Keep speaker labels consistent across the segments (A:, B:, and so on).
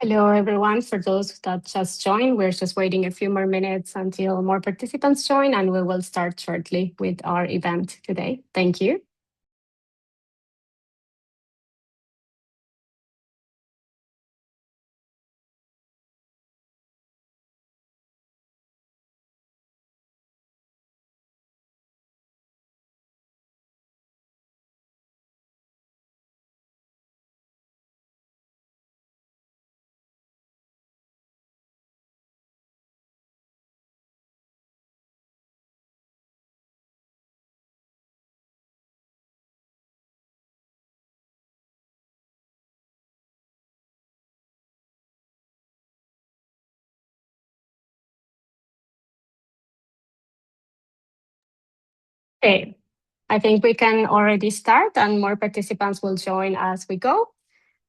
A: Hello, everyone. For those that just joined, we're just waiting a few more minutes until more participants join, and we will start shortly with our event today. Thank you. Okay, I think we can already start, and more participants will join as we go.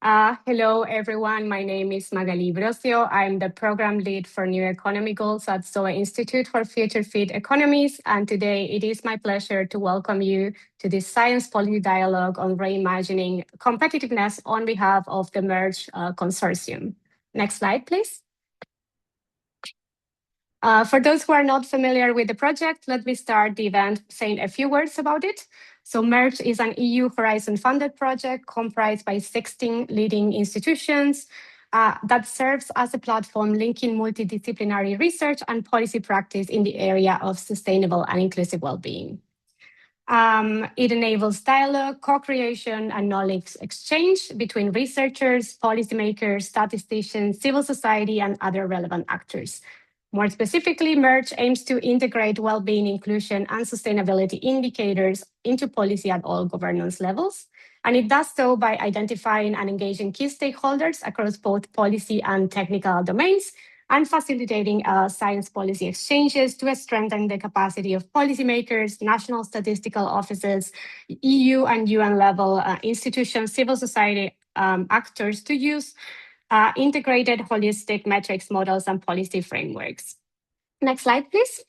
A: Hello, everyone. My name is Magalí Brosio. I'm the program lead for New Economy Goals at ZOE Institute for Future-Fit Economies. And today it is my pleasure to welcome you to this science policy dialogue on reimagining competitiveness on behalf of the MERGE consortium. Next slide, please. For those who are not familiar with the project, let me start the event saying a few words about it. So MERGE is an EU Horizon funded project comprised by 16 leading institutions that serves as a platform linking multidisciplinary research and policy practice in the area of sustainable and inclusive well-being. It enables dialogue, co-creation, and knowledge exchange between researchers, policymakers, statisticians, civil society, and other relevant actors. More specifically, MERGE aims to integrate well-being, inclusion, and sustainability indicators into policy at all governance levels. And it does so by identifying and engaging key stakeholders across both policy and technical domains, and facilitating science policy exchanges to strengthen the capacity of policymakers, national statistical offices, EU and UN level institutions, civil society actors to use integrated holistic metrics models and policy frameworks. Next slide, please.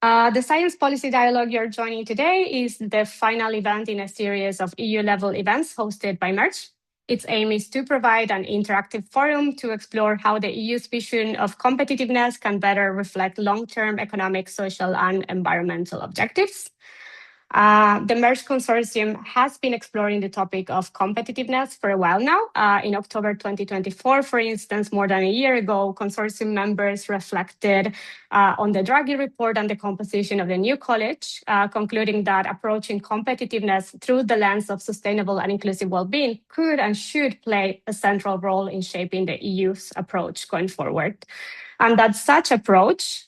A: The Science Policy Dialogue you're joining today is the final event in a series of EU-level events hosted by MERGE. Its aim is to provide an interactive forum to explore how the EU's vision of competitiveness can better reflect long-term economic, social, and environmental objectives. The MERGE consortium has been exploring the topic of competitiveness for a while now. In October 2024, for instance, more than a year ago, consortium members reflected on the Draghi report and the composition of the new college, concluding that approaching competitiveness through the lens of sustainable and inclusive well-being could and should play a central role in shaping the EU's approach going forward. And that such approach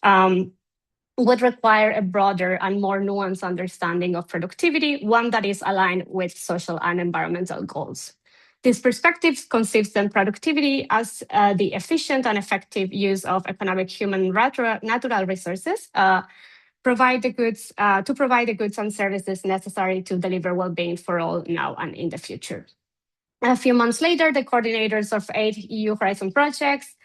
A: would require a broader and more nuanced understanding of productivity, one that is aligned with social and environmental goals. This perspective conceives then productivity as the efficient and effective use of economic, human, natural resources to provide the goods and services necessary to deliver well-being for all now and in the future. A few months later, the coordinators of 8 EU Horizon projects,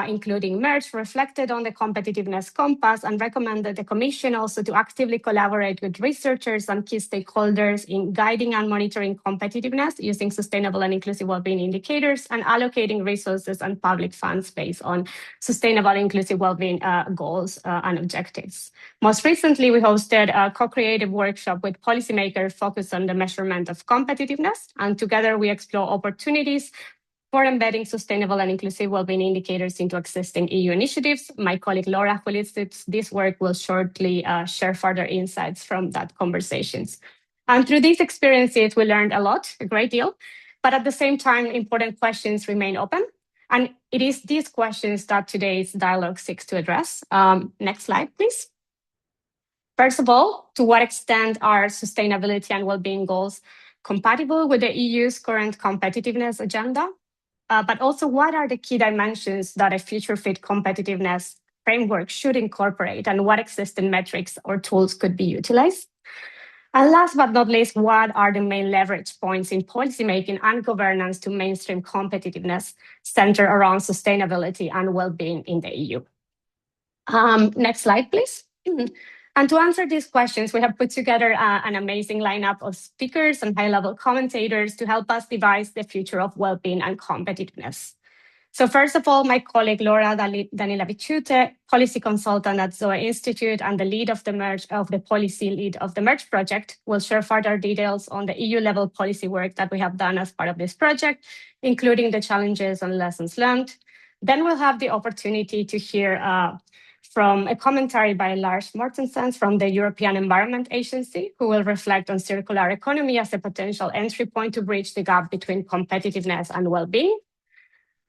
A: including MERGE, reflected on the competitiveness compass and recommended the Commission also to actively collaborate with researchers and key stakeholders in guiding and monitoring competitiveness using sustainable and inclusive well-being indicators and allocating resources and public funds based on sustainable and inclusive well-being goals and objectives. Most recently, we hosted a co-creative workshop with policymakers focused on the measurement of competitiveness, and together we explore opportunities for embedding sustainable and inclusive well-being indicators into existing EU initiatives. My colleague Laura, who leads this work, will shortly share further insights from that conversations. And through these experiences, we learned a lot, a great deal, but at the same time, important questions remain open. And it is these questions that today's dialogue seeks to address. Next slide, please. First of all, to what extent are sustainability and well-being goals compatible with the EU's current competitiveness agenda? But also, what are the key dimensions that a future-fit competitiveness framework should incorporate, and what existing metrics or tools could be utilized? And last but not least, what are the main leverage points in policymaking and governance to mainstream competitiveness centered around sustainability and well-being in the EU? Next slide, please. And to answer these questions, we have put together an amazing lineup of speakers and high-level commentators to help us devise the future of well-being and competitiveness. So first of all, my colleague Laura Danilaviciute, policy consultant at ZOE Institute and the lead of the policy lead of the MERGE project, will share further details on the EU-level policy work that we have done as part of this project, including the challenges and lessons learned. Then we'll have the opportunity to hear from a commentary by Lars Mortensen from the European Environment Agency, who will reflect on circular economy as a potential entry point to bridge the gap between competitiveness and well-being.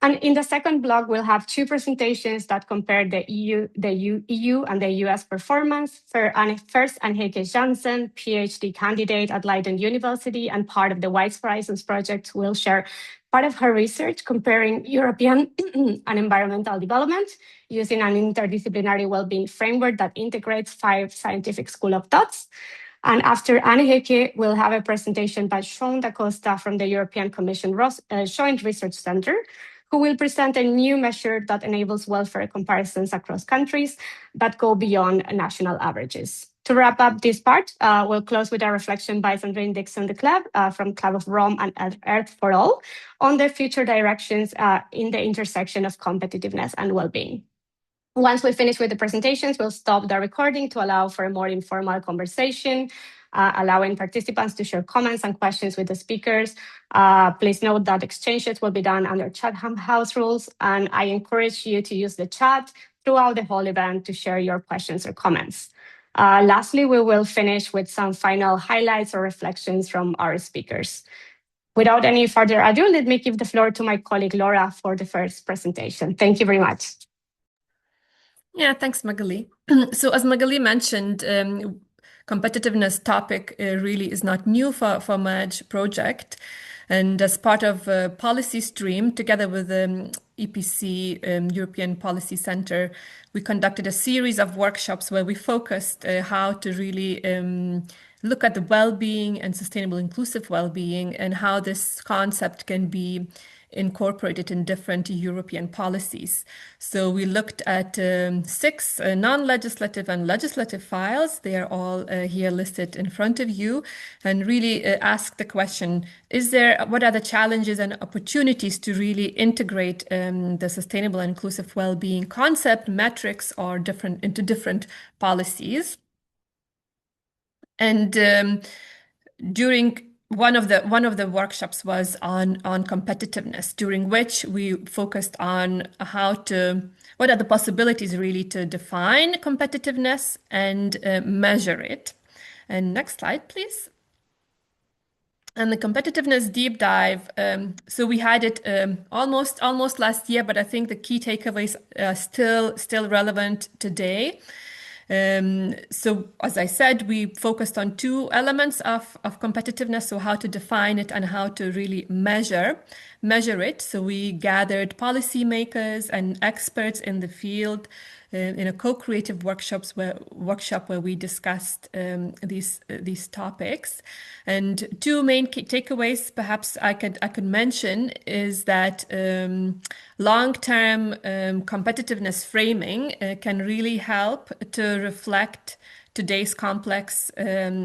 A: And in the second block, we'll have two presentations that compare the EU and the US performance. First, Annegeke Jansen, PhD candidate at Leiden University and part of the Wise Horizons project, will share part of her research comparing European and environmental development using an interdisciplinary well-being framework that integrates 5 scientific school of thoughts. And after Annegeke, we'll have a presentation by Shaun Da Costa from the European Commission Joint Research Centre, who will present a new measure that enables welfare comparisons across countries that go beyond national averages. To wrap up this part, we'll close with a reflection by Sandrine Dixson-Declève from Club of Rome and Earth for All on the future directions in the intersection of competitiveness and well-being. Once we finish with the presentations, we'll stop the recording to allow for a more informal conversation, allowing participants to share comments and questions with the speakers. Please note that exchanges will be done under Chatham House rules, and I encourage you to use the chat throughout the whole event to share your questions or comments. Lastly, we will finish with some final highlights or reflections from our speakers. Without any further ado, let me give the floor to my colleague Laura for the first presentation. Thank you very much.
B: Yeah, thanks, Magalí. So as Magalí mentioned, competitiveness topic really is not new for MERGE project. And as part of a policy stream, together with the EPC, European Policy Center, we conducted a series of workshops where we focused how to really look at the well-being and sustainable inclusive well-being and how this concept can be incorporated in different European policies. So we looked at 6 non-legislative and legislative files. They are all here listed in front of you, and really ask the question, what are the challenges and opportunities to really integrate the sustainable and inclusive well-being concept, metrics, or into different policies? And during one of the workshops was on competitiveness, during which we focused on what are the possibilities really to define competitiveness and measure it. And next slide, please. And the competitiveness deep dive, so we had it almost last year, but I think the key takeaways are still relevant today. So as I said, we focused on 2 elements of competitiveness, so how to define it and how to really measure it. So we gathered policymakers and experts in the field in a co-creative workshop where we discussed these topics. And 2 main key takeaways perhaps I could mention is that long-term competitiveness framing can really help to reflect today's complex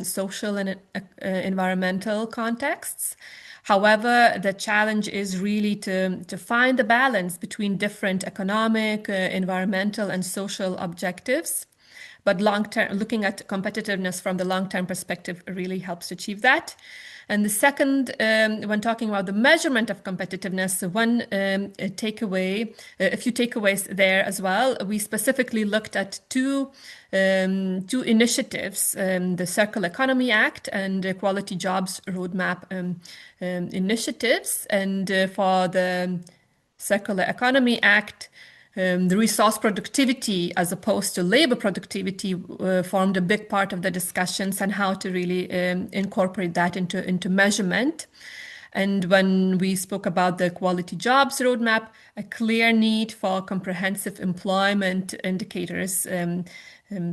B: social and environmental contexts. However, the challenge is really to find the balance between different economic, environmental, and social objectives. But looking at competitiveness from the long-term perspective really helps to achieve that. And the second, when talking about the measurement of competitiveness, a few takeaways there as well. We specifically looked at two initiatives, the Circular Economy Act and Equality Jobs Roadmap initiatives. And for the Circular Economy Act, the resource productivity as opposed to labor productivity formed a big part of the discussions and how to really incorporate that into measurement. And when we spoke about the Equality Jobs Roadmap, a clear need for comprehensive employment indicators,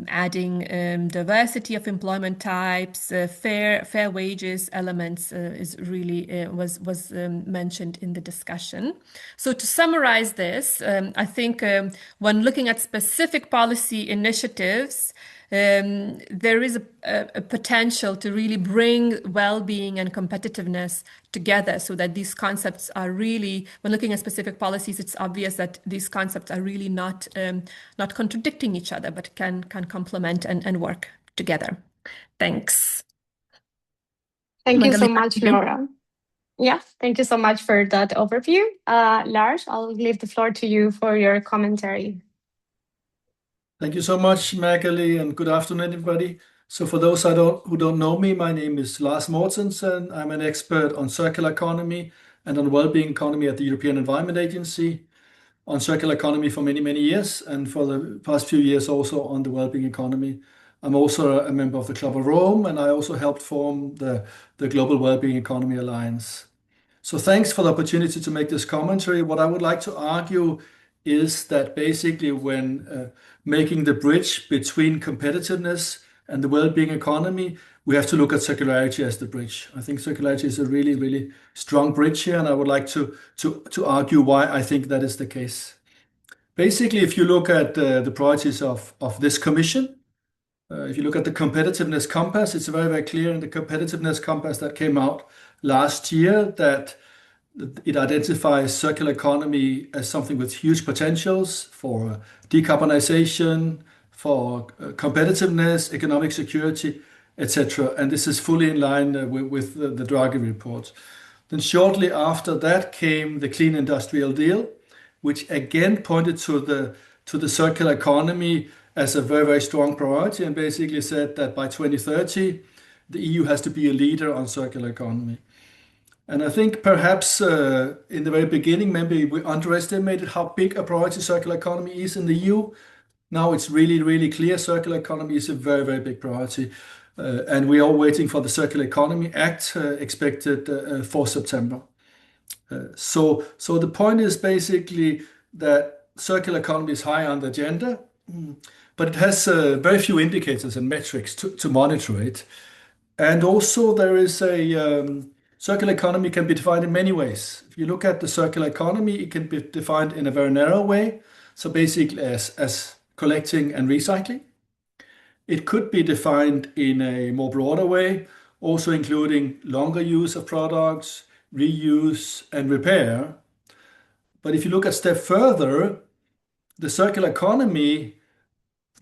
B: adding diversity of employment types, fair wages elements was mentioned in the discussion. So to summarize this, I think when looking at specific policy initiatives, there is a potential to really bring well-being and competitiveness together so that these concepts are really, when looking at specific policies, it's obvious that these concepts are really not contradicting each other, but can complement and work together. Thanks.
A: Thank you so
B: Magalí,
A: much, Laura. Yeah, thank you so much for that overview. Lars, I'll leave the floor to you for your commentary.
C: Thank you so much, Magalí, and good afternoon, everybody. So for those who don't know me, my name is Lars Mortensen. I'm an expert on circular economy and on well-being economy at the European Environment Agency, on circular economy for many, many years, and for the past few years also on the well-being economy. I'm also a member of the Club of Rome, and I also helped form the Global Wellbeing Economy Alliance. So thanks for the opportunity to make this commentary. What I would like to argue is that basically when making the bridge between competitiveness and the well-being economy, we have to look at circularity as the bridge. I think circularity is a really, really strong bridge here, and I would like to argue why I think that is the case. Basically, if you look at the priorities of this commission, if you look at the competitiveness compass, it's very, very clear in the competitiveness compass that came out last year that it identifies circular economy as something with huge potentials for decarbonization, for competitiveness, economic security, etc. And this is fully in line with the Draghi report. Then shortly after that came the Clean Industrial Deal, which again pointed to the circular economy as a very, very strong priority and basically said that by 2030, the EU has to be a leader on circular economy. And I think perhaps in the very beginning, maybe we underestimated how big a priority circular economy is in the EU. Now it's really, really clear circular economy is a very, very big priority. And we are waiting for the Circular Economy Act expected for September. So the point is basically that circular economy is high on the agenda, but it has very few indicators and metrics to monitor it. And also there is a circular economy can be defined in many ways. If you look at the circular economy, it can be defined in a very narrow way. So basically as collecting and recycling. It could be defined in a more broader way, also including longer use of products, reuse and repair. But if you look a step further, the circular economy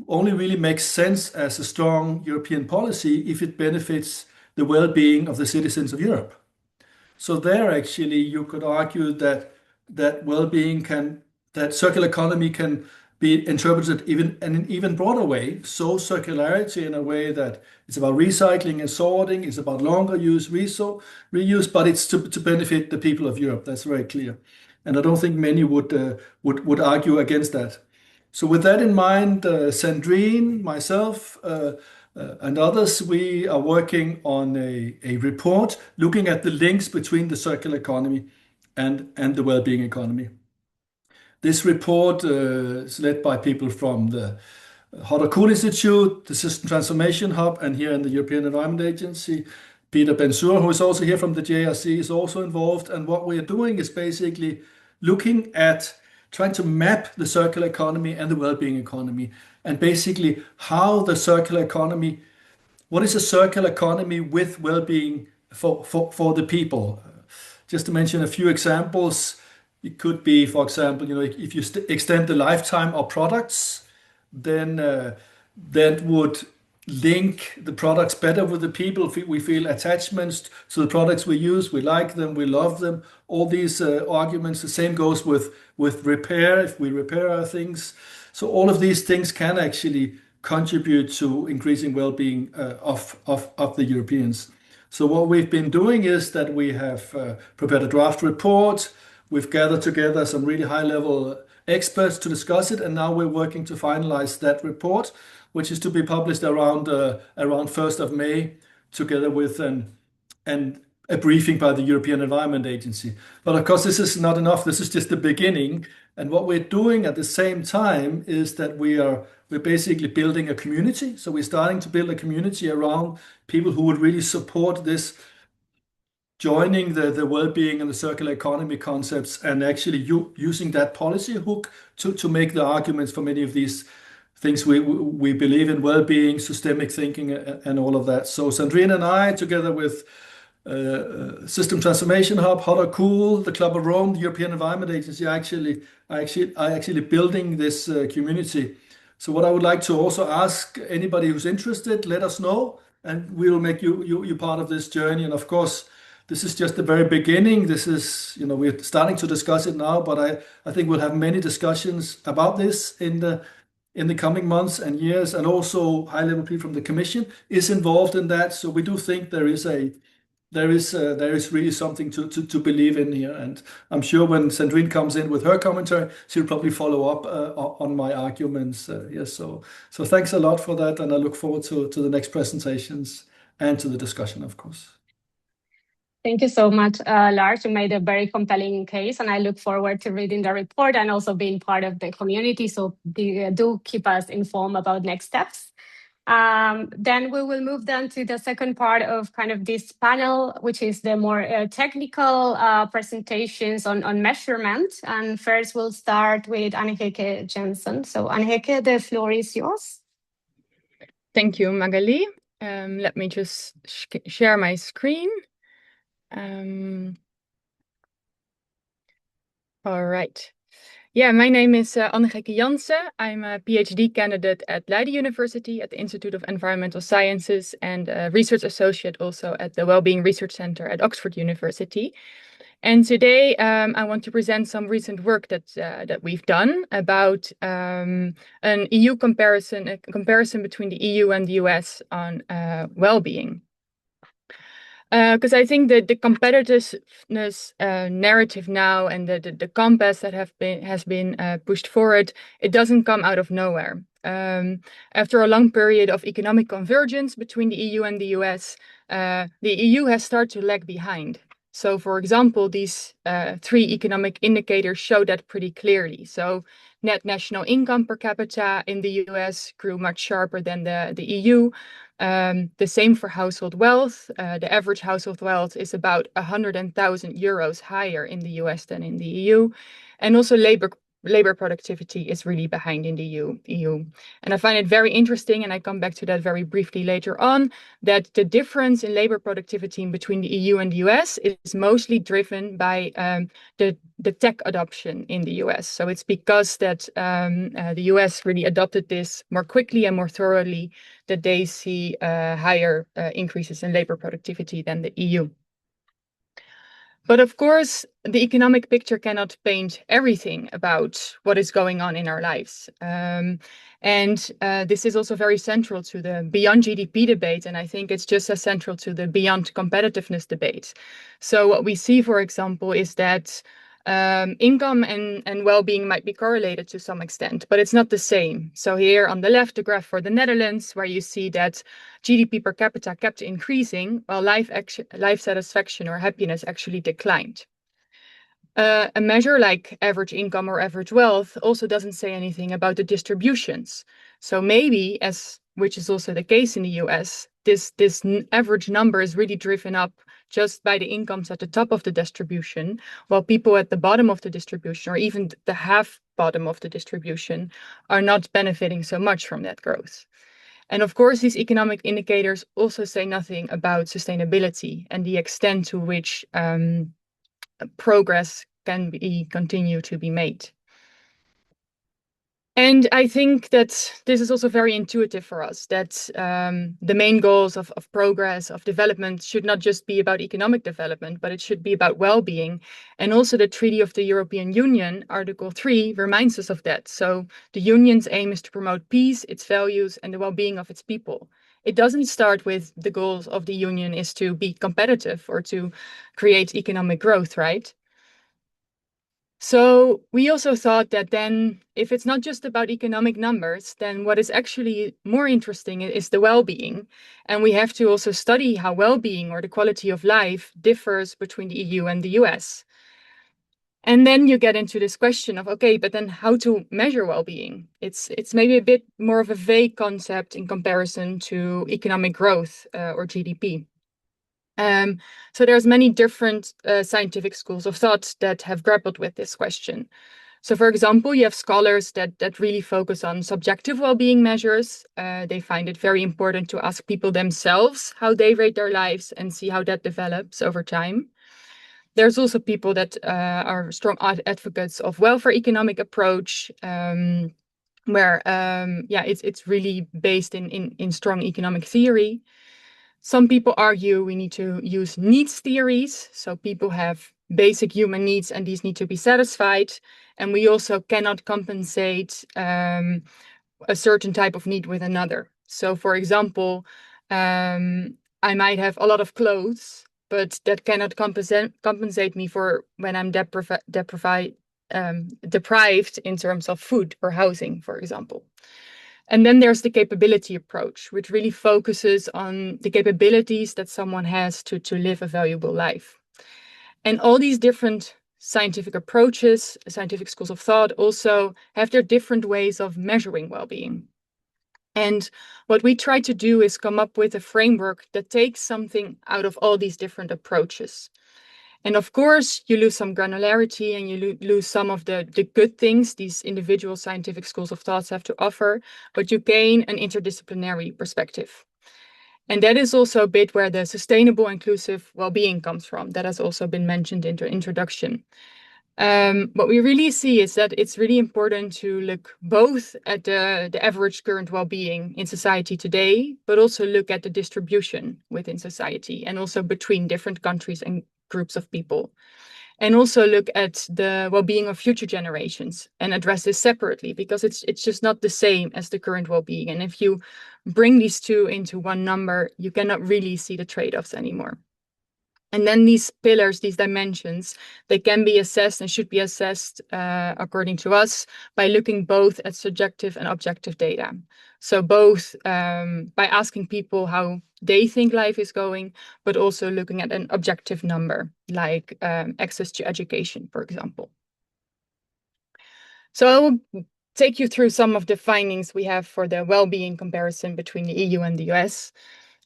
C: only really makes sense as a strong European policy if it benefits the well-being of the citizens of Europe. So there actually you could argue that well-being that circular economy can be interpreted in an even broader way. So circularity in a way that it's about recycling and sorting, it's about longer use, reuse, but it's to benefit the people of Europe. That's very clear. And I don't think many would argue against that. So with that in mind, Sandrine, myself, and others, we are working on a report looking at the links between the circular economy and the well-being economy. This report is led by people from the ZOE Institute, the System Transformation Hub, and here in the European Environment Agency. Peter Bensur, who is also here from the JRC, is also involved. And what we are doing is basically looking at trying to map the circular economy and the well-being economy, and basically how the circular economy, what is a circular economy with well-being for the people? Just to mention a few examples, it could be, for example, if you extend the lifetime of products, then that would link the products better with the people. We feel attachments to the products we use, we like them, we love them. All these arguments, the same goes with repair, if we repair our things. So all of these things can actually contribute to increasing well-being of the Europeans. So what we've been doing is that we have prepared a draft report. We've gathered together some really high-level experts to discuss it, and now we're working to finalize that report, which is to be published around 1st of May, together with a briefing by the European Environment Agency. But of course, this is not enough. This is just the beginning. And what we're doing at the same time is that we're basically building a community. So we're starting to build a community around people who would really support this, joining the well-being and the circular economy concepts, and actually using that policy hook to make the arguments for many of these things we believe in: well-being, systemic thinking, and all of that. So Sandrine and I, together with System Transformation Hub, Hot or Cool, the Club of Rome, the European Environment Agency, are actually building this community. So what I would like to also ask anybody who's interested, let us know, and we will make you part of this journey. And of course, this is just the very beginning. This is, we're starting to discuss it now, but I think we'll have many discussions about this in the coming months and years, and also high-level people from the Commission is involved in that. So we do think there is really something to believe in here, and I'm sure when Sandrine comes in with her commentary, she'll probably follow up on my arguments. Yes, so thanks a lot for that, and I look forward to the next presentations and to the discussion, of course.
A: Thank you so much, Lars. You made a very compelling case, and I look forward to reading the report and also being part of the community. So do keep us informed about next steps. Then we will move down to the second part of kind of this panel, which is the more technical presentations on measurement. And first, we'll start with Annegeke Jansen. So Annegeke, the floor is yours.
D: Thank you, Magalí. Let me just share my screen. All right. Yeah, my name is Annegeke Jansen. I'm a PhD candidate at Leiden University at the Institute of Environmental Sciences and a research associate also at the Wellbeing Research Center at Oxford University. And today I want to present some recent work that we've done about an EU comparison, a comparison between the EU and the US on well-being. Because I think that the competitiveness narrative now and the compass that has been pushed forward, it doesn't come out of nowhere. After a long period of economic convergence between the EU and the US, the EU has started to lag behind. So, for example, these three economic indicators show that pretty clearly. So, net national income per capita in the US grew much sharper than the EU. The same for household wealth. The average household wealth is about 100,000 euros higher in the US than in the EU. And also labor productivity is really behind in the EU. And I find it very interesting, and I come back to that very briefly later on, that the difference in labor productivity between the EU and the US is mostly driven by the tech adoption in the US. So it's because that the US really adopted this more quickly and more thoroughly that they see higher increases in labor productivity than the EU. But of course, the economic picture cannot paint everything about what is going on in our lives. This is also very central to the beyond GDP debate, and I think it's just as central to the beyond competitiveness debate. So what we see, for example, is that income and well-being might be correlated to some extent, but it's not the same. So here on the left, the graph for the Netherlands, where you see that GDP per capita kept increasing, while life satisfaction or happiness actually declined. A measure like average income or average wealth also doesn't say anything about the distributions. So maybe, which is also the case in the US, this average number is really driven up just by the incomes at the top of the distribution, while people at the bottom of the distribution, or even the half bottom of the distribution, are not benefiting so much from that growth. And of course, these economic indicators also say nothing about sustainability and the extent to which progress can continue to be made. And I think that this is also very intuitive for us, that the main goals of progress, of development, should not just be about economic development, but it should be about well-being. And also the Treaty of the European Union, Article 3, reminds us of that. So the Union's aim is to promote peace, its values, and the well-being of its people. It doesn't start with the goals of the Union is to be competitive or to create economic growth, right? So we also thought that then, if it's not just about economic numbers, then what is actually more interesting is the well-being. And we have to also study how well-being or the quality of life differs between the EU and the US. And then you get into this question of, okay, but then how to measure well-being? It's maybe a bit more of a vague concept in comparison to economic growth or GDP. So there's many different scientific schools of thought that have grappled with this question. So for example, you have scholars that really focus on subjective well-being measures. They find it very important to ask people themselves how they rate their lives and see how that develops over time. There's also people that are strong advocates of welfare economic approach, where it's really based in strong economic theory. Some people argue we need to use needs theories. So people have basic human needs and these need to be satisfied. And we also cannot compensate a certain type of need with another. So for example, I might have a lot of clothes, but that cannot compensate me for when I'm deprived in terms of food or housing, for example. And then there's the capability approach, which really focuses on the capabilities that someone has to live a valuable life. And all these different scientific approaches, scientific schools of thought also have their different ways of measuring well-being. And what we try to do is come up with a framework that takes something out of all these different approaches. And of course, you lose some granularity and you lose some of the good things these individual scientific schools of thought have to offer, but you gain an interdisciplinary perspective. And that is also a bit where the sustainable inclusive well-being comes from. That has also been mentioned in the introduction. What we really see is that it's really important to look both at the average current well-being in society today, but also look at the distribution within society and also between different countries and groups of people. And also look at the well-being of future generations and address this separately, because it's just not the same as the current well-being. And if you bring these two into one number, you cannot really see the trade-offs anymore. And then these pillars, these dimensions, they can be assessed and should be assessed, according to us, by looking both at subjective and objective data. So both by asking people how they think life is going, but also looking at an objective number, like access to education, for example. So I will take you through some of the findings we have for the well-being comparison between the EU and the US.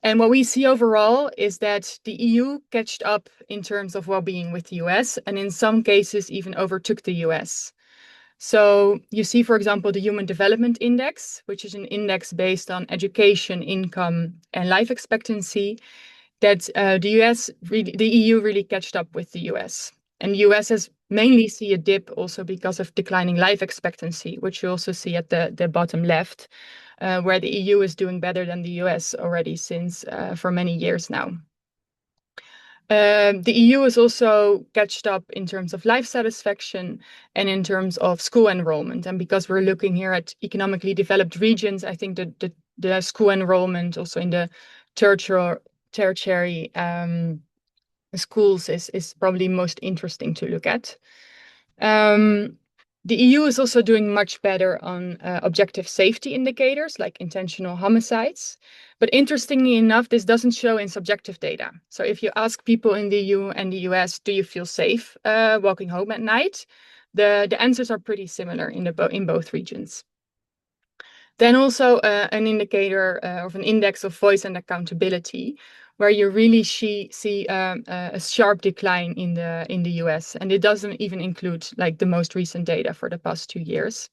D: And what we see overall is that the EU catched up in terms of well-being with the US, and in some cases even overtook the US. So you see, for example, the Human Development Index, which is an index based on education, income, and life expectancy, that the EU really catched up with the US. And the US has mainly see a dip also because of declining life expectancy, which you also see at the bottom left, where the EU is doing better than the US already since for many years now. The EU is also catched up in terms of life satisfaction and in terms of school enrollment. And because we're looking here at economically developed regions, I think that the school enrollment also in the tertiary schools is probably most interesting to look at. The EU is also doing much better on objective safety indicators like intentional homicides. But interestingly enough, this doesn't show in subjective data. So if you ask people in the EU and the US, do you feel safe walking home at night? The answers are pretty similar in both regions. Then also an indicator of an index of voice and accountability, where you really see a sharp decline in the US, and it doesn't even include like the most recent data for the past 2 years.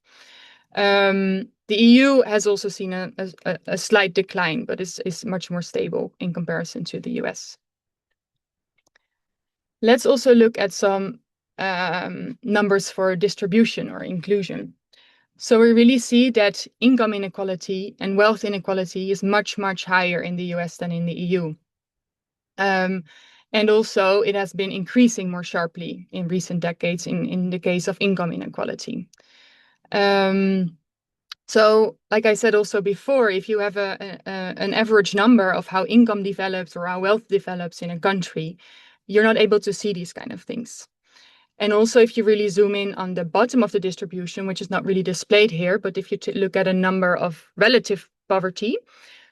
D: The EU has also seen a slight decline, but is much more stable in comparison to the US. Let's also look at some numbers for distribution or inclusion. So we really see that income inequality and wealth inequality is much, much higher in the US than in the EU. And also it has been increasing more sharply in recent decades in the case of income inequality. So like I said also before, if you have an average number of how income develops or how wealth develops in a country, you're not able to see these kind of things. And also, if you really zoom in on the bottom of the distribution, which is not really displayed here, but if you look at a number of relative poverty,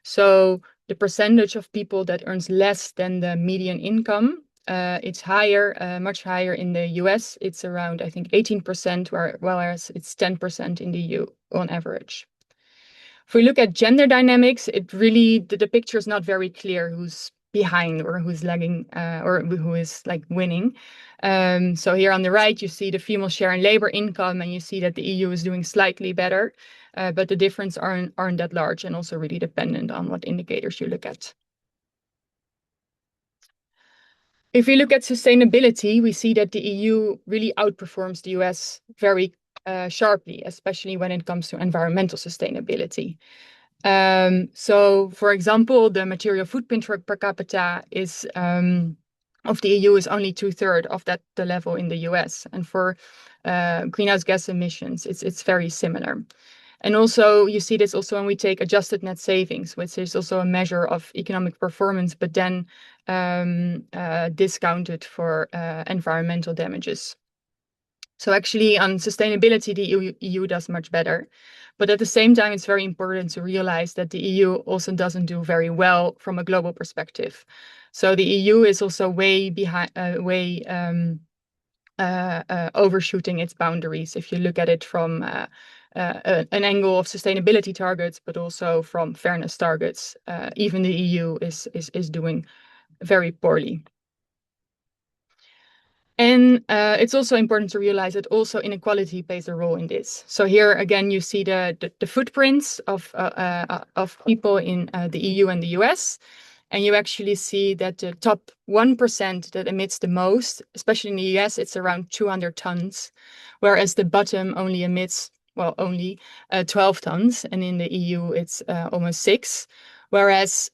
D: so the percentage of people that earns less than the median income, it's higher, much higher in the US. It's around, I think, 18%, whereas it's 10% in the EU on average. If we look at gender dynamics, it really, the picture is not very clear who's behind, or who's lagging, or who is like winning. So here on the right, you see the female share in labor income, and you see that the EU is doing slightly better, but the difference aren't that large, and also really dependent on what indicators you look at. If we look at sustainability, we see that the EU really outperforms the US very sharply, especially when it comes to environmental sustainability. So, for example, the material footprint per capita is of the EU is only 2/3 of the level in the US, and for greenhouse gas emissions, it's very similar. And also, you see this also when we take adjusted net savings, which is also a measure of economic performance, but then discounted for environmental damages. So actually, on sustainability, the EU does much better. But at the same time, it's very important to realize that the EU also doesn't do very well from a global perspective. So the EU is also way behind, overshooting its boundaries. If you look at it from an angle of sustainability targets, but also from fairness targets, even the EU is doing very poorly. And it's also important to realize that also inequality plays a role in this. So here again, you see the footprints of people in the EU and the US, and you actually see that the top 1% that emits the most, especially in the US, it's around 200 tons, whereas the bottom only emits, well, only 12 tons, and in the EU it's almost 6. Whereas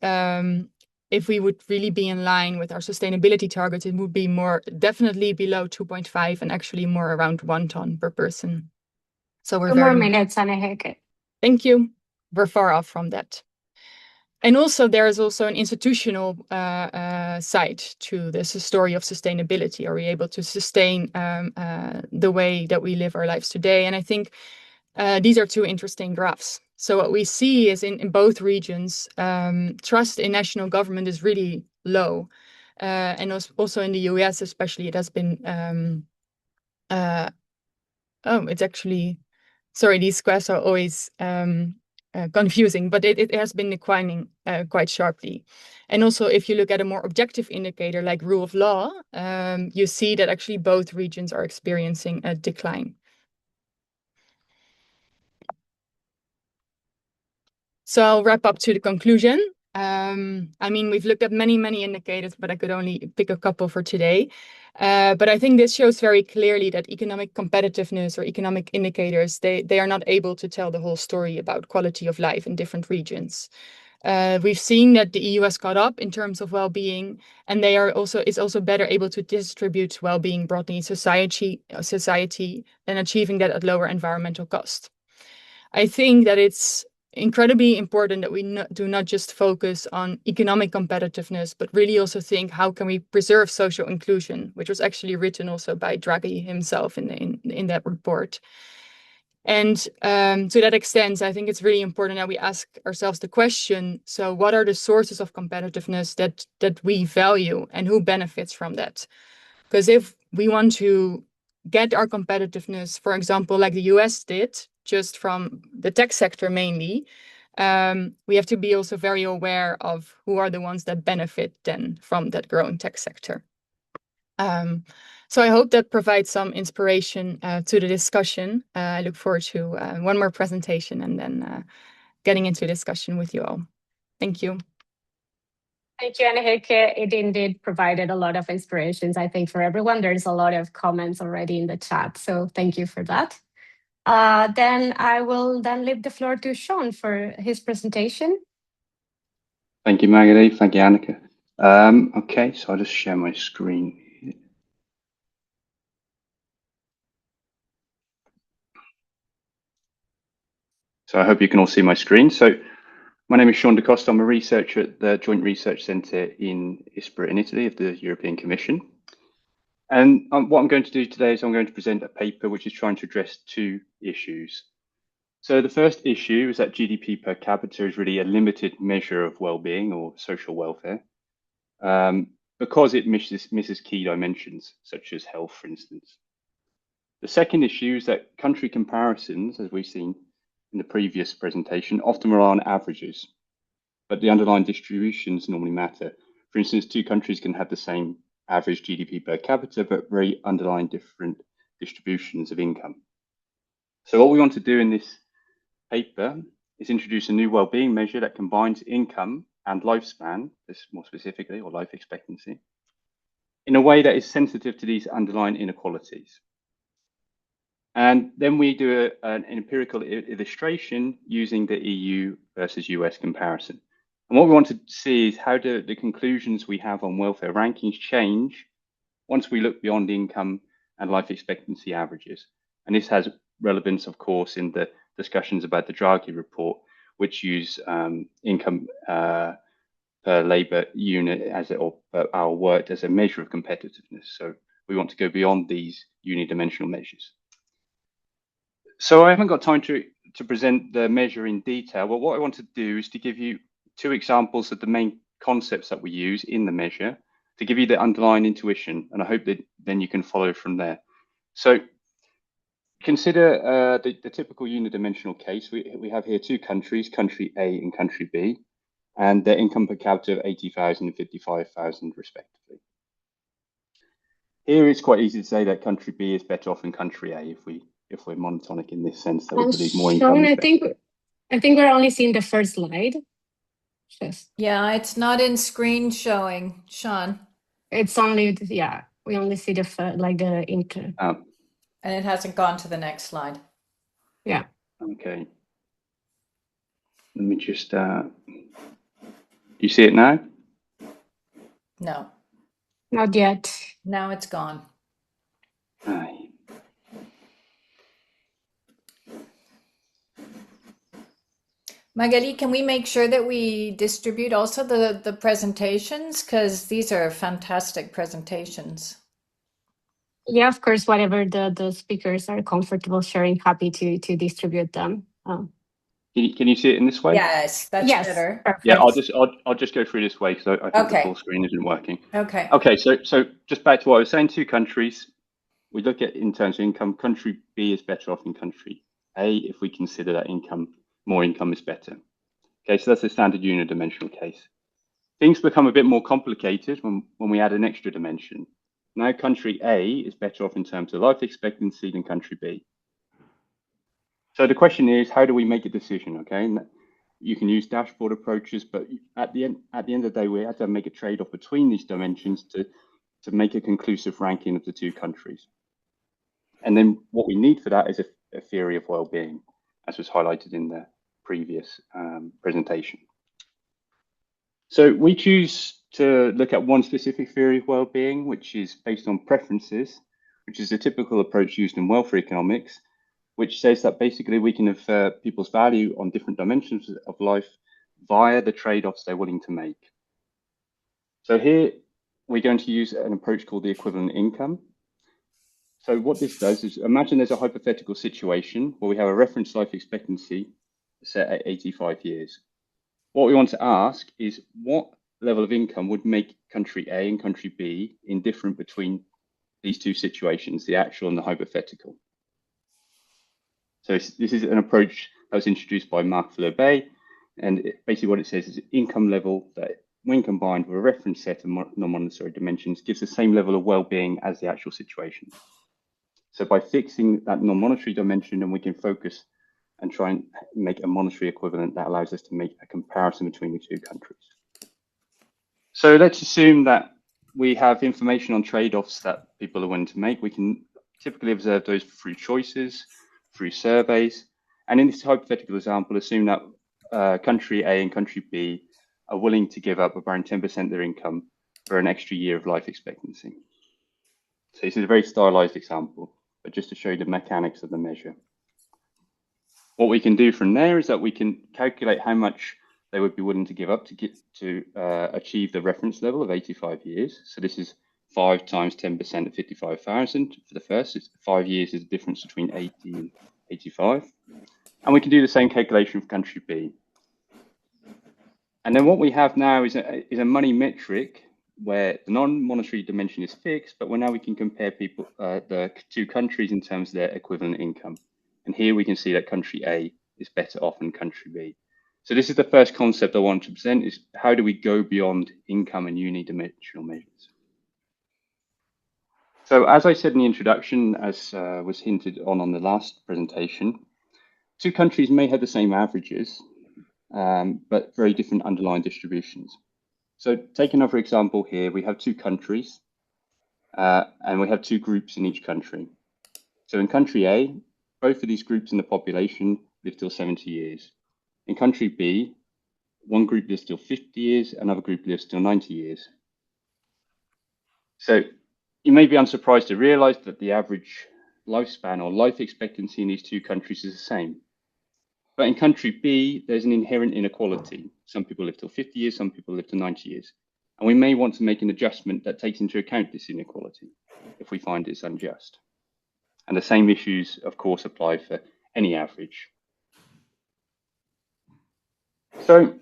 D: if we would really be in line with our sustainability targets, it would be more definitely below 2.5 and actually more around 1 ton per person. So we're
A: 2 more minutes, Annegeke.
D: Thank you. We're far off from that. And also there is also an institutional side to this story of sustainability. Are we able to sustain the way that we live our lives today? And I think these are two interesting graphs. So what we see is in both regions, trust in national government is really low. And also in the US especially, it has been, it's actually, sorry, these graphs are always confusing, but it has been declining quite sharply. And also if you look at a more objective indicator like rule of law, you see that actually both regions are experiencing a decline. So I'll wrap up to the conclusion. I mean, we've looked at many indicators, but I could only pick a couple for today. But I think this shows very clearly that economic competitiveness or economic indicators, they are not able to tell the whole story about quality of life in different regions. We've seen that the EU has caught up in terms of well-being, and is also better able to distribute well-being broadly in society and achieving that at lower environmental cost. I think that it's incredibly important that we do not just focus on economic competitiveness, but really also think how can we preserve social inclusion, which was actually written also by Draghi himself in that report. And to that extent, I think it's really important that we ask ourselves the question, so what are the sources of competitiveness that we value and who benefits from that? Because if we want to get our competitiveness, for example, like the US did, just from the tech sector mainly, we have to be also very aware of who are the ones that benefit then from that growing tech sector. So I hope that provides some inspiration to the discussion. I look forward to one more presentation and then getting into discussion with you all. Thank you.
A: Thank you, Annegeke. It indeed provided a lot of inspirations, I think, for everyone. There's a lot of comments already in the chat, so thank you for that. Then I will then leave the floor to Shaun for his presentation.
E: Thank you, Magalí. Thank you, Annegeke. Okay, so I'll just share my screen here. So I hope you can all see my screen. So my name is Shaun Da Costa. I'm a researcher at the Joint Research Centre in Ispra in Italy of the European Commission. And what I'm going to do today is I'm going to present a paper which is trying to address two issues. So the first issue is that GDP per capita is really a limited measure of well-being or social welfare because it misses key dimensions, such as health, for instance. The second issue is that country comparisons, as we've seen in the previous presentation, often rely on averages, but the underlying distributions normally matter. For instance, two countries can have the same average GDP per capita, but very underlying different distributions of income. So what we want to do in this paper is introduce a new well-being measure that combines income and lifespan, this more specifically, or life expectancy, in a way that is sensitive to these underlying inequalities. And then we do an empirical illustration using the EU versus US comparison. And what we want to see is how do the conclusions we have on welfare rankings change once we look beyond income and life expectancy averages. And this has relevance, of course, in the discussions about the Draghi report, which use income per labour unit as or per hour worked as a measure of competitiveness. So we want to go beyond these unidimensional measures. So I haven't got time to present the measure in detail, but what I want to do is to give you two examples of the main concepts that we use in the measure to give you the underlying intuition, and I hope that then you can follow from there. So consider the typical unidimensional case. We have here two countries, country A and country B, and their income per capita of 80,000 and 55,000 respectively. Here it's quite easy to say that country B is better off than country A if we're monotonic in this sense, that we believe more income.
A: Shaun, I think we're only seeing the first slide. Just.
F: Yeah, it's not in screen showing, Shaun.
A: It's only, yeah, we only see the intro.
F: And it hasn't gone to the next slide.
A: Yeah.
E: Okay. Let me just, you see it now?
F: No.
A: Not yet.
F: Now it's gone.
E: Aye.
F: Magalí, can we make sure that we distribute also the presentations? Because these are fantastic presentations.
A: Yeah, of course, whatever the speakers are comfortable sharing, happy to distribute them.
E: Can you see it in this way?
F: Yes, that's better.
A: Perfect.
E: Yeah, I'll just go through this way because I think the full screen isn't working.
F: Okay.
E: Okay, so just back to what I was saying, two countries. We look at in terms of income, country B is better off than country A if we consider that more income is better. Okay, so that's a standard unidimensional case. Things become a bit more complicated when we add an extra dimension. Now country A is better off in terms of life expectancy than country B. So the question is, how do we make a decision? Okay, and you can use dashboard approaches, but at the end of the day, we have to make a trade-off between these dimensions to make a conclusive ranking of the two countries. And then what we need for that is a theory of well-being, as was highlighted in the previous presentation. So we choose to look at one specific theory of well-being, which is based on preferences, which is a typical approach used in welfare economics, which says that basically we can infer people's value on different dimensions of life via the trade-offs they're willing to make. So here we're going to use an approach called the equivalent income. So what this does is imagine there's a hypothetical situation where we have a reference life expectancy set at 85 years. What we want to ask is what level of income would make country A and country B indifferent between these two situations, the actual and the hypothetical. So this is an approach that was introduced by Marc Fleurbe, and basically what it says is income level that when combined with a reference set of non-monetary dimensions gives the same level of well-being as the actual situation. So by fixing that non-monetary dimension, then we can focus and try and make a monetary equivalent that allows us to make a comparison between the two countries. So let's assume that we have information on trade-offs that people are willing to make. We can typically observe those through choices, through surveys. And in this hypothetical example, assume that country A and country B are willing to give up around 10% of their income for an extra year of life expectancy. So this is a very stylized example, but just to show you the mechanics of the measure. What we can do from there is that we can calculate how much they would be willing to give up to achieve the reference level of 85 years. So this is 5 times 10% of 55,000 for the first. It's 5 years is the difference between 80 and 85. And we can do the same calculation for country B. And then what we have now is a money metric where the non-monetary dimension is fixed, but now we can compare the two countries in terms of their equivalent income. And here we can see that country A is better off than country B. So this is the first concept I want to present, is how do we go beyond income and unidimensional measures? So as I said in the introduction, as was hinted on the last presentation, two countries may have the same averages, but very different underlying distributions. So take another example here. We have two countries, and we have two groups in each country. So in country A, both of these groups in the population live till 70 years. In country B, one group lives till 50 years, another group lives till 90 years. So you may be unsurprised to realize that the average lifespan or life expectancy in these two countries is the same. But in country B, there's an inherent inequality. Some people live till 50 years, some people live to 90 years. And we may want to make an adjustment that takes into account this inequality if we find it's unjust. And the same issues, of course, apply for any average. So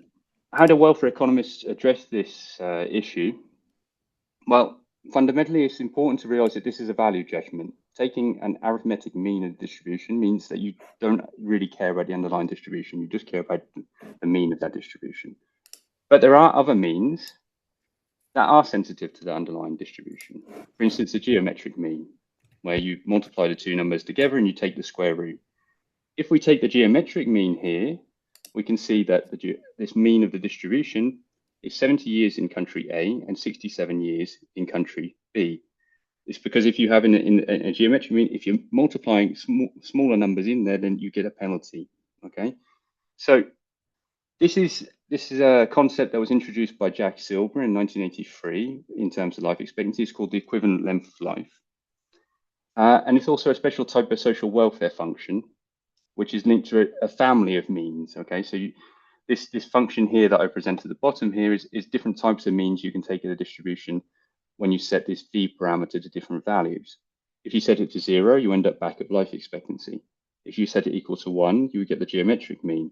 E: how do welfare economists address this issue? Well, fundamentally, it's important to realize that this is a value judgment. Taking an arithmetic mean of the distribution means that you don't really care about the underlying distribution. You just care about the mean of that distribution. But there are other means that are sensitive to the underlying distribution. For instance, the geometric mean, where you multiply the two numbers together and you take the square root. If we take the geometric mean here, we can see that this mean of the distribution is 70 years in country A and 67 years in country B. It's because if you have in a geometric mean, if you're multiplying smaller numbers in there, then you get a penalty. Okay, so this is a concept that was introduced by Jack Silver in 1983 in terms of life expectancy. It's called the equivalent length of life, and it's also a special type of social welfare function, which is linked to a family of means. Okay, so this function here that I present at the bottom here is different types of means you can take in a distribution when you set this V parameter to different values. If you set it to 0, you end up back at life expectancy. If you set it equal to 1, you would get the geometric mean.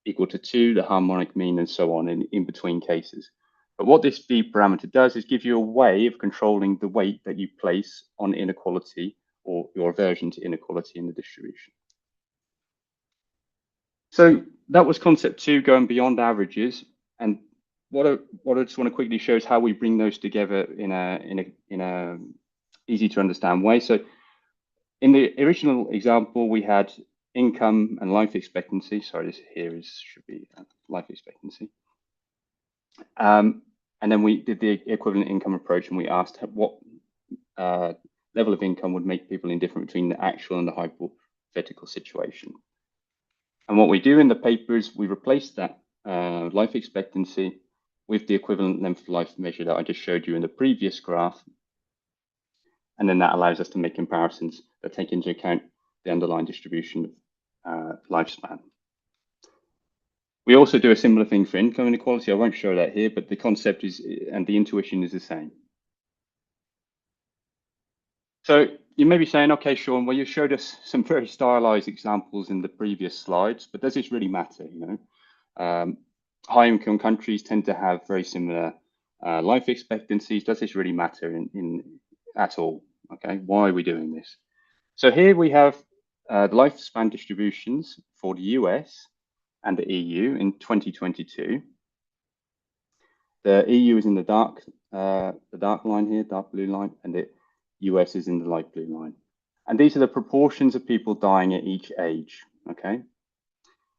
E: Equal to 2, the harmonic mean, and so on in between cases. But what this V parameter does is give you a way of controlling the weight that you place on inequality or your aversion to inequality in the distribution. So that was concept 2, going beyond averages. And what I just want to quickly show is how we bring those together in a easy to understand way. So in the original example, we had income and life expectancy. Sorry, this here should be life expectancy. And then we did the equivalent income approach, and we asked what level of income would make people indifferent between the actual and the hypothetical situation. And what we do in the paper is we replace that life expectancy with the equivalent length of life measure that I just showed you in the previous graph. And then that allows us to make comparisons that take into account the underlying distribution of lifespan. We also do a similar thing for income inequality. I won't show that here, but the concept is, and the intuition is the same. So you may be saying, okay, Shaun, well, you showed us some very stylized examples in the previous slides, but does this really matter? You know, high income countries tend to have very similar life expectancies. Does this really matter at all? Okay, why are we doing this? So here we have the lifespan distributions for the US and the EU in 2022. The EU is in the dark line here, dark blue line, and the US is in the light blue line. And these are the proportions of people dying at each age, okay?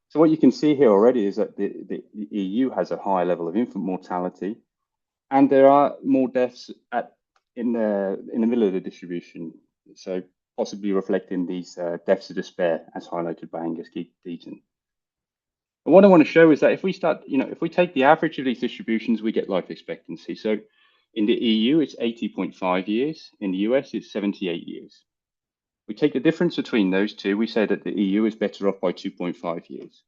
E: So what you can see here already is that the EU has a higher level of infant mortality, and there are more deaths in the middle of the distribution, so possibly reflecting these deaths of despair, as highlighted by Annegeke. And what I want to show is that if we take the average of these distributions, we get life expectancy. So in the EU, it's 80.5 years. In the US, it's 78 years. We take the difference between those two, we say that the EU is better off by 2.5 years.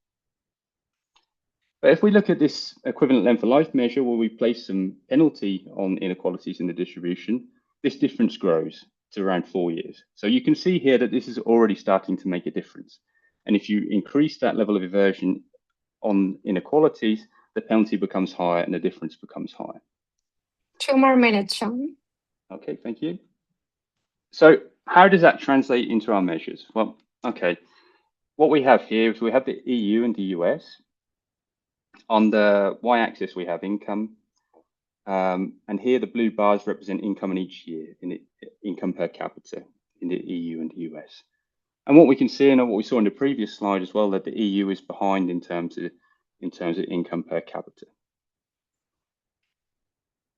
E: But if we look at this equivalent length of life measure where we place some penalty on inequalities in the distribution, this difference grows to around 4 years. So you can see here that this is already starting to make a difference. And if you increase that level of aversion on inequalities, the penalty becomes higher and the difference becomes higher.
A: 2 more minutes, Shaun.
E: Okay, thank you. So how does that translate into our measures? Well, okay, what we have here is we have the EU and the US. On the y-axis, we have income. And here the blue bars represent income in each year, income per capita in the EU and the US. And what we can see, and what we saw in the previous slide as well, that the EU is behind in terms of income per capita.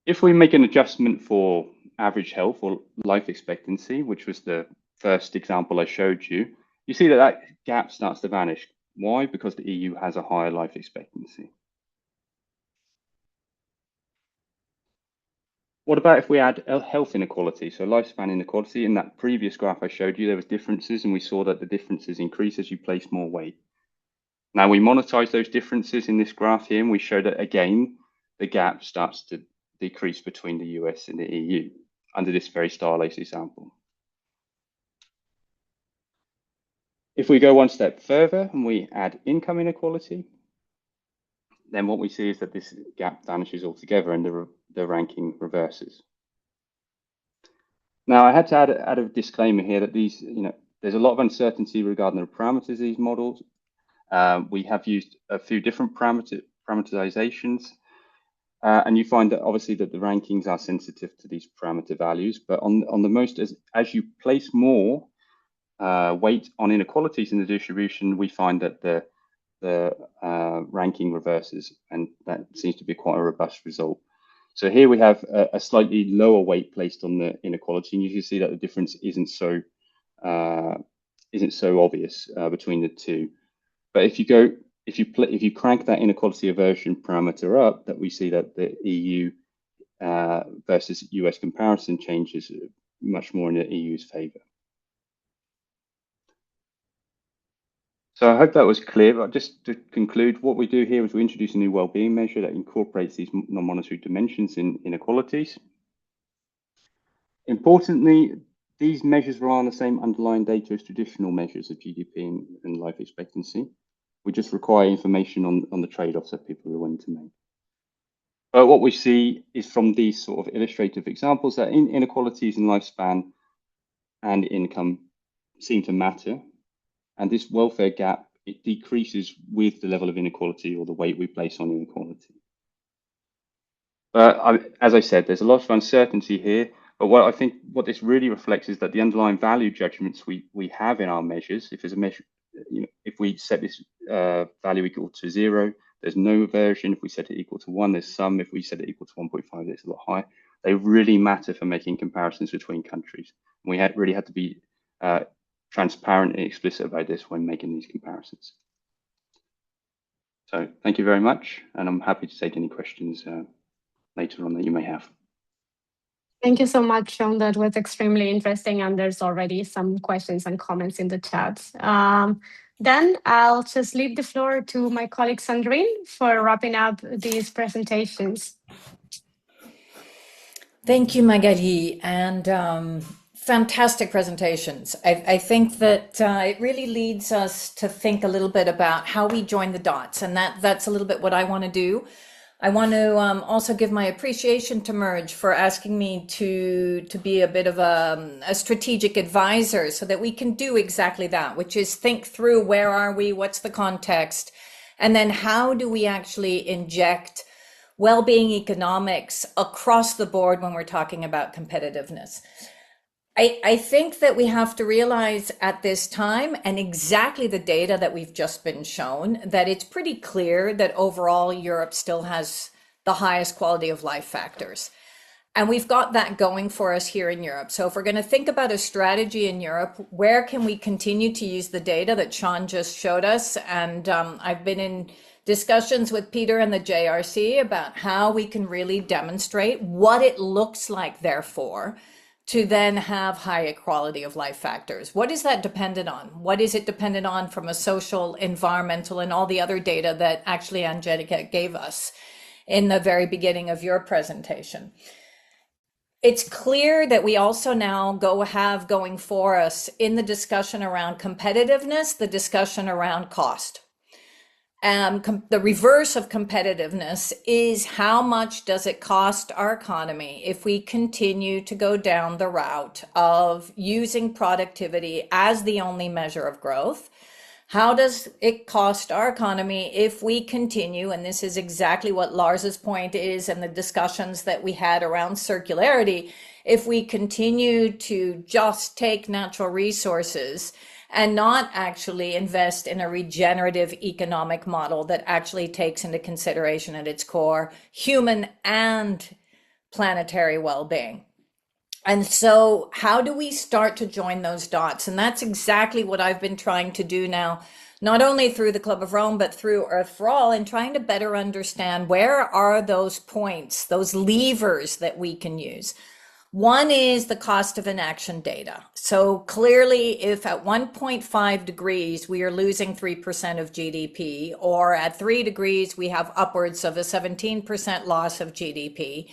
E: If we make an adjustment for average health or life expectancy, which was the first example I showed you, you see that that gap starts to vanish. Why? Because the EU has a higher life expectancy. What about if we add health inequality, so lifespan inequality? In that previous graph I showed you, there was differences, and we saw that the differences increase as you place more weight. Now we monetize those differences in this graph here, and we show that again, the gap starts to decrease between the US and the EU under this very stylized example. If we go one step further and we add income inequality, then what we see is that this gap vanishes altogether and the ranking reverses. Now, I had to add a disclaimer here that these, there's a lot of uncertainty regarding the parameters of these models. We have used a few different parameterizations, and you find that obviously that the rankings are sensitive to these parameter values. But on the most, as you place more weight on inequalities in the distribution, we find that the ranking reverses, and that seems to be quite a robust result. So here we have a slightly lower weight placed on the inequality, and you can see that the difference isn't so obvious between the two. But if you crank that inequality aversion parameter up, that we see that the EU versus US comparison changes much more in the EU's favor. So I hope that was clear, but just to conclude, what we do here is we introduce a new wellbeing measure that incorporates these non-monetary dimensions in inequalities. Importantly, these measures rely on the same underlying data as traditional measures of GDP and life expectancy. We just require information on the trade-offs that people are willing to make. But what we see is from these sort of illustrative examples that inequalities in lifespan and income seem to matter. And this welfare gap, it decreases with the level of inequality or the weight we place on inequality. But as I said, there's a lot of uncertainty here. But what this really reflects is that the underlying value judgments we have in our measures, if there's a measure, if we set this value equal to 0, there's no aversion. If we set it equal to 1, there's some. If we set it equal to 1.5, there's a lot higher. They really matter for making comparisons between countries. We really had to be transparent and explicit about this when making these comparisons. So thank you very much, and I'm happy to take any questions later on that you may have.
A: Thank you so much, Shaun. That was extremely interesting, and there's already some questions and comments in the chat. Then I'll just leave the floor to my colleague Sandrine for wrapping up these presentations.
F: Thank you, Magalí, and fantastic presentations. I think that it really leads us to think a little bit about how we join the dots, and that's a little bit what I want to do. I want to also give my appreciation to Merge for asking me to be a bit of a strategic advisor so that we can do exactly that, which is think through where are we, what's the context, and then how do we actually inject well-being economics across the board when we're talking about competitiveness. I think that we have to realize at this time, and exactly the data that we've just been shown, that it's pretty clear that overall Europe still has the highest quality of life factors. And we've got that going for us here in Europe. So if we're going to think about a strategy in Europe, where can we continue to use the data that Shaun just showed us? And I've been in discussions with Peter and the JRC about how we can really demonstrate what it looks like, therefore, to then have high quality of life factors. What is that dependent on? What is it dependent on from a social, environmental, and all the other data that actually Annegeke gave us in the very beginning of your presentation? It's clear that we also now have going for us in the discussion around competitiveness, the discussion around cost. The reverse of competitiveness is how much does it cost our economy if we continue to go down the route of using productivity as the only measure of growth? How does it cost our economy if we continue, and this is exactly what Lars's point is and the discussions that we had around circularity, if we continue to just take natural resources and not actually invest in a regenerative economic model that actually takes into consideration at its core human and planetary well-being. And so how do we start to join those dots? And that's exactly what I've been trying to do now, not only through the Club of Rome, but through Earth for All, and trying to better understand where are those points, those levers that we can use. One is the cost of inaction data. So clearly, if at 1.5 degrees, we are losing 3% of GDP, or at 3 degrees, we have upwards of a 17% loss of GDP,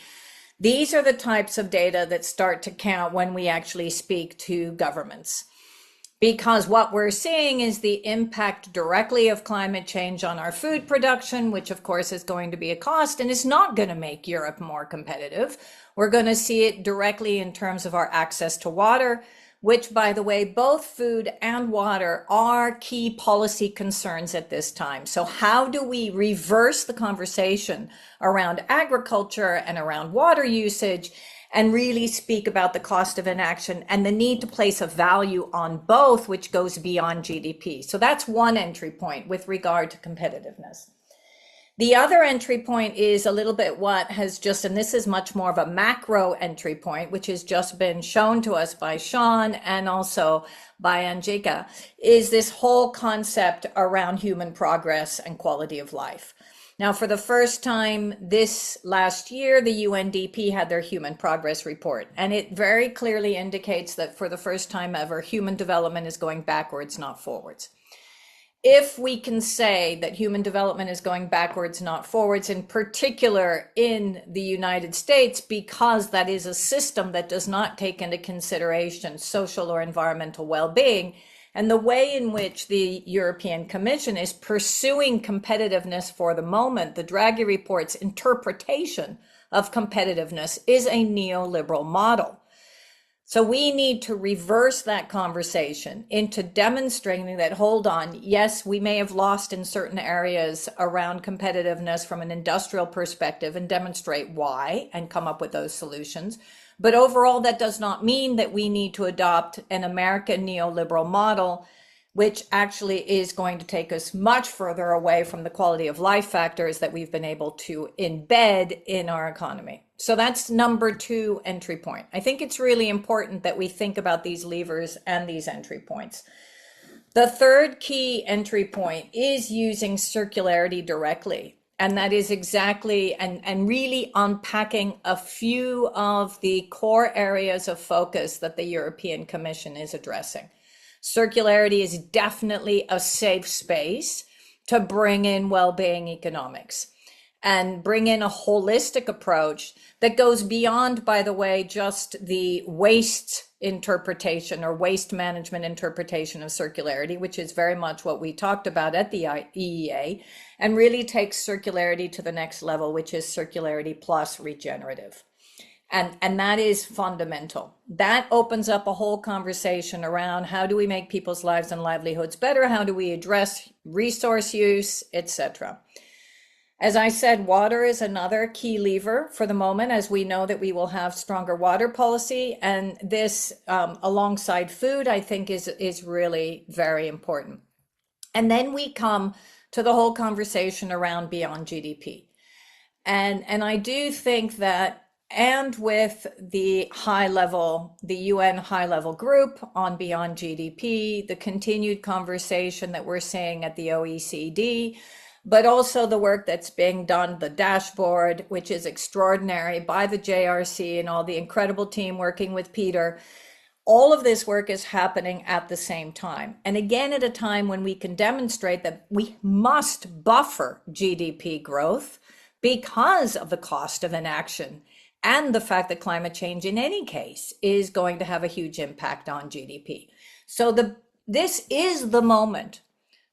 F: these are the types of data that start to count when we actually speak to governments. Because what we're seeing is the impact directly of climate change on our food production, which of course is going to be a cost and is not going to make Europe more competitive. We're going to see it directly in terms of our access to water, which, by the way, both food and water are key policy concerns at this time. So how do we reverse the conversation around agriculture and around water usage and really speak about the cost of inaction and the need to place a value on both, which goes beyond GDP? So that's one entry point with regard to competitiveness. The other entry point is a little bit what has just, and this is much more of a macro entry point, which has just been shown to us by Shaun and also by Annegeke, is this whole concept around human progress and quality of life. Now, for the first time this last year, the UNDP had their Human Progress Report, and it very clearly indicates that for the first time ever, human development is going backwards, not forwards. If we can say that human development is going backwards, not forwards, in particular in the United States, because that is a system that does not take into consideration social or environmental well-being, and the way in which the European Commission is pursuing competitiveness for the moment, the Draghi report's interpretation of competitiveness is a neoliberal model. So we need to reverse that conversation into demonstrating that, hold on, yes, we may have lost in certain areas around competitiveness from an industrial perspective, and demonstrate why and come up with those solutions. But overall, that does not mean that we need to adopt an American neoliberal model, which actually is going to take us much further away from the quality of life factors that we've been able to embed in our economy. So that's number 2 entry point. I think it's really important that we think about these levers and these entry points. The third key entry point is using circularity directly. And that is exactly, and really unpacking a few of the core areas of focus that the European Commission is addressing. Circularity is definitely a safe space to bring in well-being economics and bring in a holistic approach that goes beyond, by the way, just the waste interpretation or waste management interpretation of circularity, which is very much what we talked about at the EEA, and really takes circularity to the next level, which is circularity plus regenerative. And that is fundamental. That opens up a whole conversation around how do we make people's lives and livelihoods better? How do we address resource use, etc. As I said, water is another key lever for the moment, as we know that we will have stronger water policy. And this, alongside food, I think is really very important. And then we come to the whole conversation around beyond GDP. And I do think that, and with the UN high level group on beyond GDP, the continued conversation that we're seeing at the OECD, but also the work that's being done, the dashboard, which is extraordinary, by the JRC and all the incredible team working with Peter. All of this work is happening at the same time. And again, at a time when we can demonstrate that we must buffer GDP growth because of the cost of inaction and the fact that climate change in any case is going to have a huge impact on GDP. So this is the moment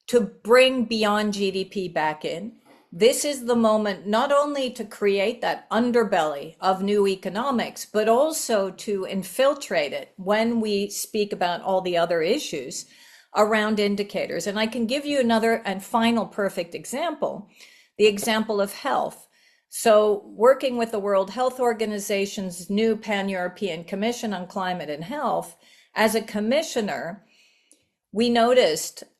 F: to bring beyond GDP back in. This is the moment not only to create that underbelly of new economics, but also to infiltrate it when we speak about all the other issues around indicators. And I can give you another and final perfect example, the example of health. So working with the World Health Organization's new Pan-European Commission on Climate and Health, as a commissioner,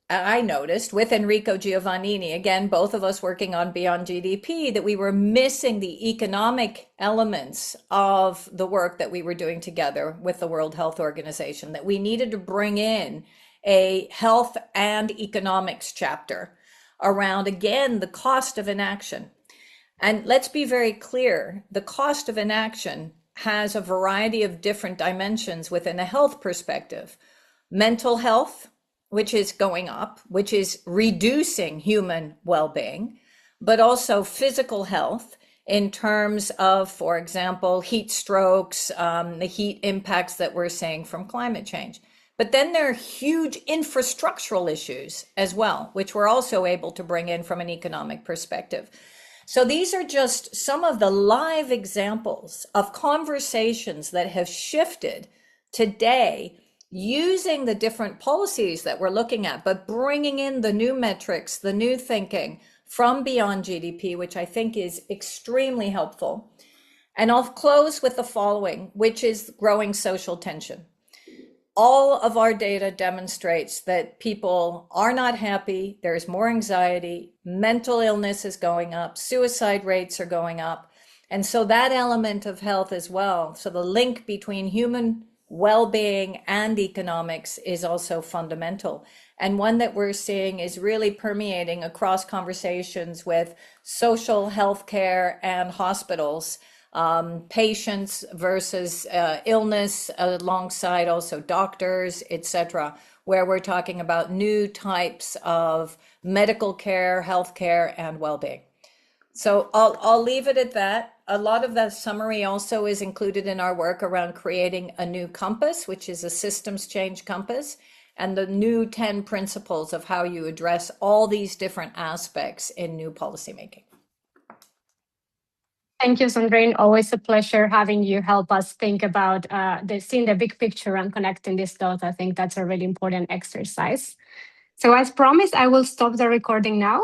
F: I noticed with Enrico Giovannini, again, both of us working on Beyond GDP, that we were missing the economic elements of the work that we were doing together with the World Health Organization, that we needed to bring in a health and economics chapter around, again, the cost of inaction. And let's be very clear, the cost of inaction has a variety of different dimensions within a health perspective. Mental health, which is going up, which is reducing human well-being, but also physical health in terms of, for example, heat strokes, the heat impacts that we're seeing from climate change. But then there are huge infrastructural issues as well, which we're also able to bring in from an economic perspective. So these are just some of the live examples of conversations that have shifted today using the different policies that we're looking at, but bringing in the new metrics, the new thinking from Beyond GDP, which I think is extremely helpful. And I'll close with the following, which is growing social tension. All of our data demonstrates that people are not happy, there's more anxiety, mental illness is going up, suicide rates are going up. And so that element of health as well, so the link between human well-being and economics is also fundamental, and one that we're seeing is really permeating across conversations with social healthcare and hospitals, patients versus illness, alongside also doctors, etc., where we're talking about new types of medical care, healthcare, and well-being. So I'll leave it at that. A lot of that summary also is included in our work around creating a new compass, which is a systems change compass, and the new 10 principles of how you address all these different aspects in new policymaking.
A: Thank you, Sandrine. Always a pleasure having you help us think about seeing the big picture and connecting these dots. I think that's a really important exercise. So as promised, I will stop the recording now.